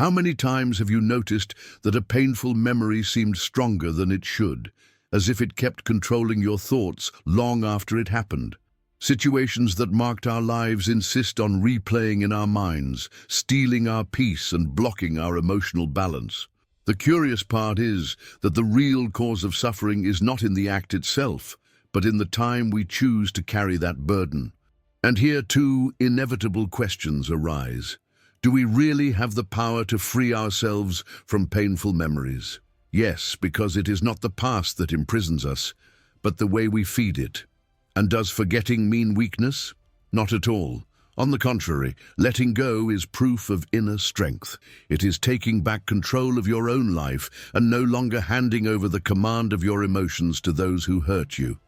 How many times have you noticed that a painful memory seemed stronger than it should, as if it kept controlling your thoughts long after it happened? Situations that marked our lives insist on replaying in our minds, stealing our peace and blocking our emotional balance. The curious part is that the real cause of suffering is not in the act itself, but in the time we choose to carry that burden. And here two inevitable questions arise. Do we really have the power to free ourselves from painful memories? Yes, because it is not the past that imprisons us, but the way we feed it. And does forgetting mean weakness? Not at all. On the contrary, letting go is proof of inner strength. It is taking back control of your own life and no longer handing over the command of your emotions to those who hurt you.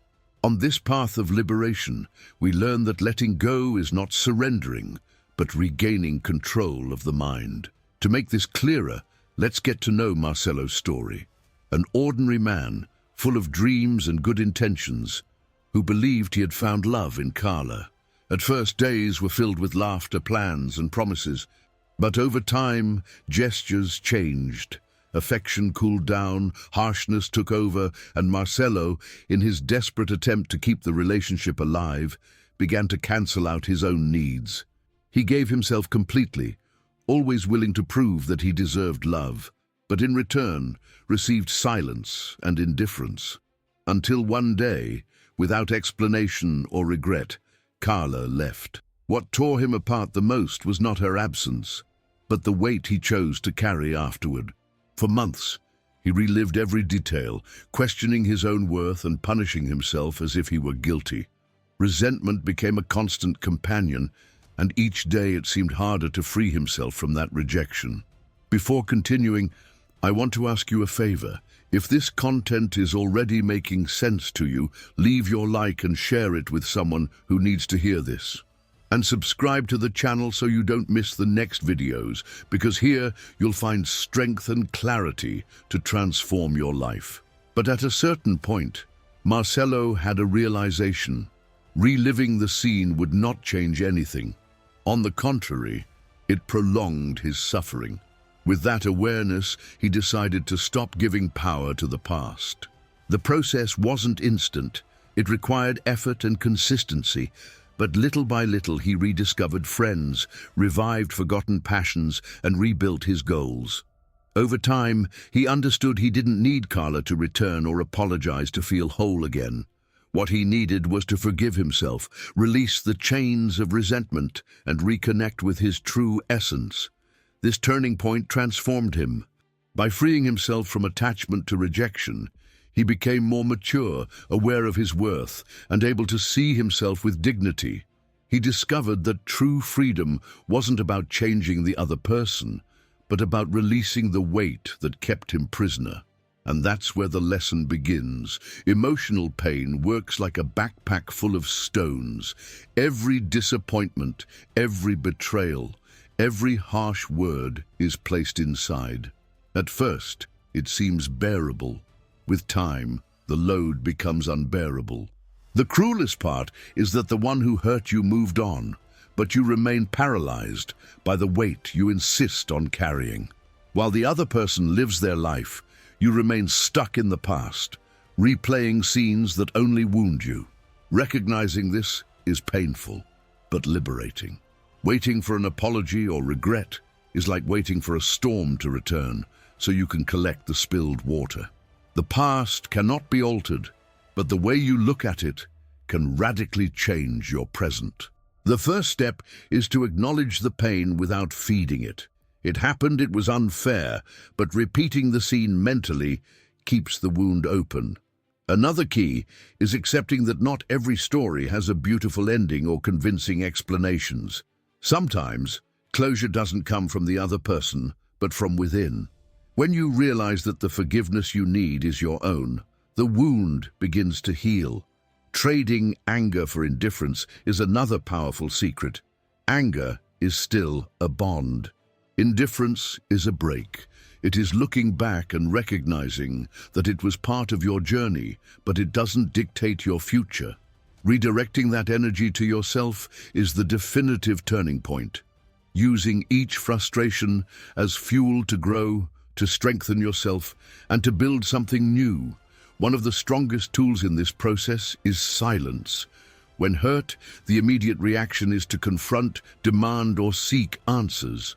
On this path of liberation, we learn that letting go is not surrendering, but regaining control of the mind. To make this clearer, let's get to know Marcelo's story. An ordinary man, full of dreams and good intentions, who believed he had found love in Carla. At first, days were filled with laughter, plans, and promises. But over time, gestures changed. Affection cooled down, harshness took over, and Marcelo, in his desperate attempt to keep the relationship alive, began to cancel out his own needs. He gave himself completely, always willing to prove that he deserved love, but in return received silence and indifference. Until one day, without explanation or regret, Carla left. What tore him apart the most was not her absence, but the weight he chose to carry afterward. For months, he relived every detail, questioning his own worth and punishing himself as if he were guilty. Resentment became a constant companion, and each day it seemed harder to free himself from that rejection. Before continuing, I want to ask you a favor. If this content is already making sense to you, leave your like and share it with someone who needs to hear this. And subscribe to the channel so you don't miss the next videos, because here you'll find strength and clarity to transform your life. But at a certain point, Marcelo had a realization. Reliving the scene would not change anything. On the contrary, it prolonged his suffering. With that awareness, he decided to stop giving power to the past. The process wasn't instant. It required effort and consistency, but little by little he rediscovered friends, revived forgotten passions, and rebuilt his goals. Over time, he understood he didn't need Carla to return or apologize to feel whole again. What he needed was to forgive himself, release the chains of resentment, and reconnect with his true essence. This turning point transformed him. By freeing himself from attachment to rejection, he became more mature, aware of his worth, and able to see himself with dignity. He discovered that true freedom wasn't about changing the other person, but about releasing the weight that kept him prisoner. And that's where the lesson begins. Emotional pain works like a backpack full of stones. Every disappointment, every betrayal, every harsh word is placed inside. At first, it seems bearable. With time, the load becomes unbearable. The cruelest part is that the one who hurt you moved on, but you remain paralyzed by the weight you insist on carrying. While the other person lives their life, you remain stuck in the past, replaying scenes that only wound you. Recognizing this is painful, but liberating. Waiting for an apology or regret is like waiting for a storm to return so you can collect the spilled water. The past cannot be altered, but the way you look at it can radically change your present. The first step is to acknowledge the pain without feeding it. It happened, it was unfair, but repeating the scene mentally keeps the wound open. Another key is accepting that not every story has a beautiful ending or convincing explanations. Sometimes, closure doesn't come from the other person, but from within. When you realize that the forgiveness you need is your own, the wound begins to heal. Trading anger for indifference is another powerful secret. Anger is still a bond. Indifference is a break. It is looking back and recognizing that it was part of your journey, but it doesn't dictate your future. Redirecting that energy to yourself is the definitive turning point. using each frustration as fuel to grow, to strengthen yourself, and to build something new. One of the strongest tools in this process is silence. When hurt, the immediate reaction is to confront, demand, or seek answers.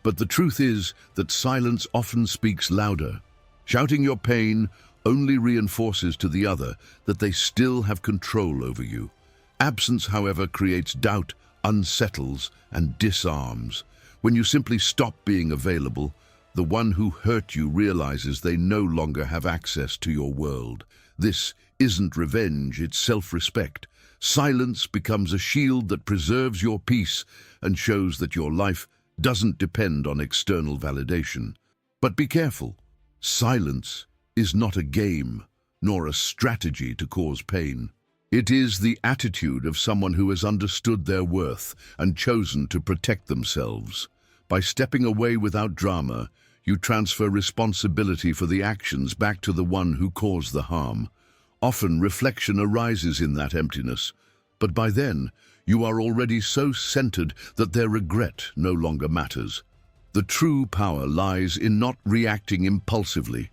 But the truth is that silence often speaks louder. Shouting your pain only reinforces to the other that they still have control over you. Absence, however, creates doubt, unsettles, and disarms. When you simply stop being available, the one who hurt you realizes they no longer have access to your world. This isn't revenge, it's self-respect. Silence becomes a shield that preserves your peace and shows that your life doesn't depend on external validation. But be careful. Silence is not a game, nor a strategy to cause pain. It is the attitude of someone who has understood their worth and chosen to protect themselves. By stepping away without drama, you transfer responsibility for the actions back to the one who caused the harm. Often reflection arises in that emptiness, but by then you are already so centered that their regret no longer matters. The true power lies in not reacting impulsively.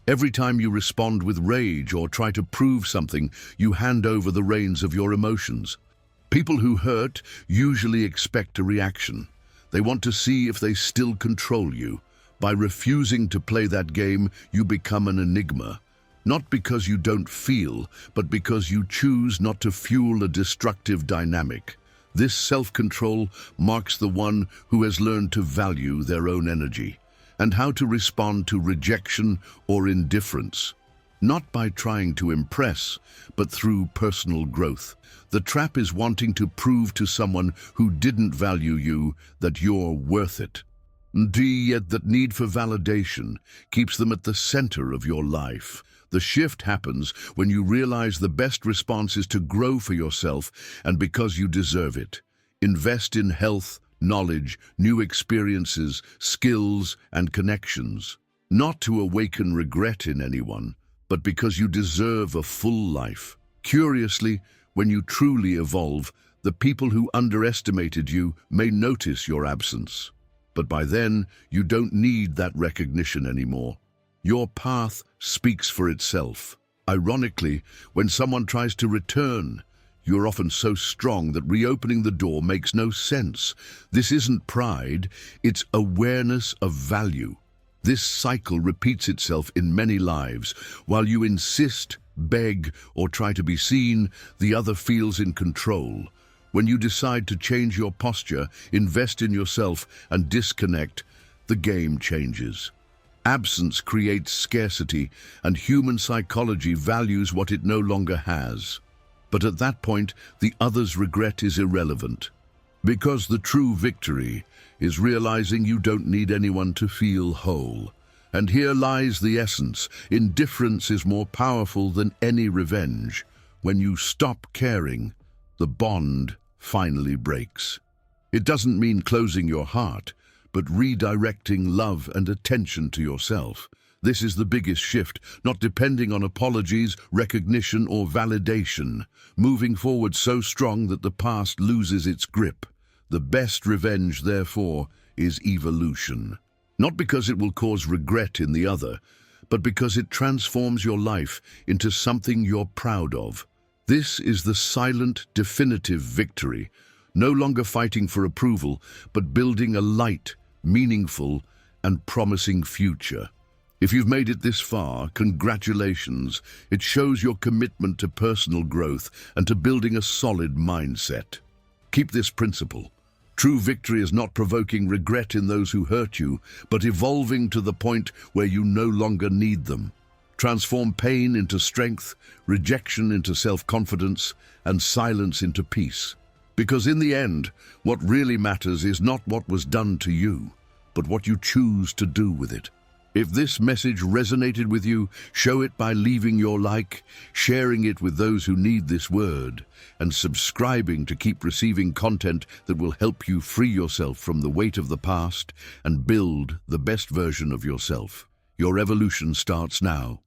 Every time you respond with rage or try to prove something, you hand over the reins of your emotions. People who hurt usually expect a reaction. They want to see if they still control you. By refusing to play that game, you become an enigma. Not because you don't feel, but because you choose not to fuel a destructive dynamic. This self-control marks the one who has learned to value their own energy and how to respond to rejection or indifference. Not by trying to impress, but through personal growth. The trap is wanting to prove to someone who didn't value you that you're worth it. Yet that need for validation keeps them at the center of your life. The shift happens when you realize the best response is to grow for yourself and because you deserve it. Invest in health, knowledge, new experiences, skills, and connections. Not to awaken regret in anyone, but because you deserve a full life. Curiously, when you truly evolve, the people who underestimated you may notice your absence. But by then, you don't need that recognition anymore. Your path speaks for itself. Ironically, when someone tries to return, you're often so strong that reopening the door makes no sense. This isn't pride, it's awareness of value. This cycle repeats itself in many lives. While you insist, beg, or try to be seen, the other feels in control. When you decide to change your posture, invest in yourself, and disconnect, the game changes. Absence creates scarcity, and human psychology values what it no longer has. But at that point, the other's regret is irrelevant. Because the true victory is realizing you don't need anyone to feel whole. And here lies the essence. Indifference is more powerful than any revenge. When you stop caring, the bond finally breaks. It doesn't mean closing your heart, but redirecting love and attention to yourself. This is the biggest shift, not depending on apologies, recognition, or validation. Moving forward so strong that the past loses its grip. The best revenge, therefore, is evolution. Not because it will cause regret in the other, but because it transforms your life into something you're proud of. This is the silent, definitive victory, no longer fighting for approval, but building a light, meaningful, and promising future. If you've made it this far, congratulations. It shows your commitment to personal growth and to building a solid mindset. Keep this principle. True victory is not provoking regret in those who hurt you, but evolving to the point where you no longer need them. Transform pain into strength, rejection into self-confidence, and silence into peace. Because in the end, what really matters is not what was done to you, but what you choose to do with it. If this message resonated with you, show it by leaving your like, sharing it with those who need this word, and subscribing to keep receiving content that will help you free yourself from the weight of the past and build the best version of yourself. Your evolution starts now.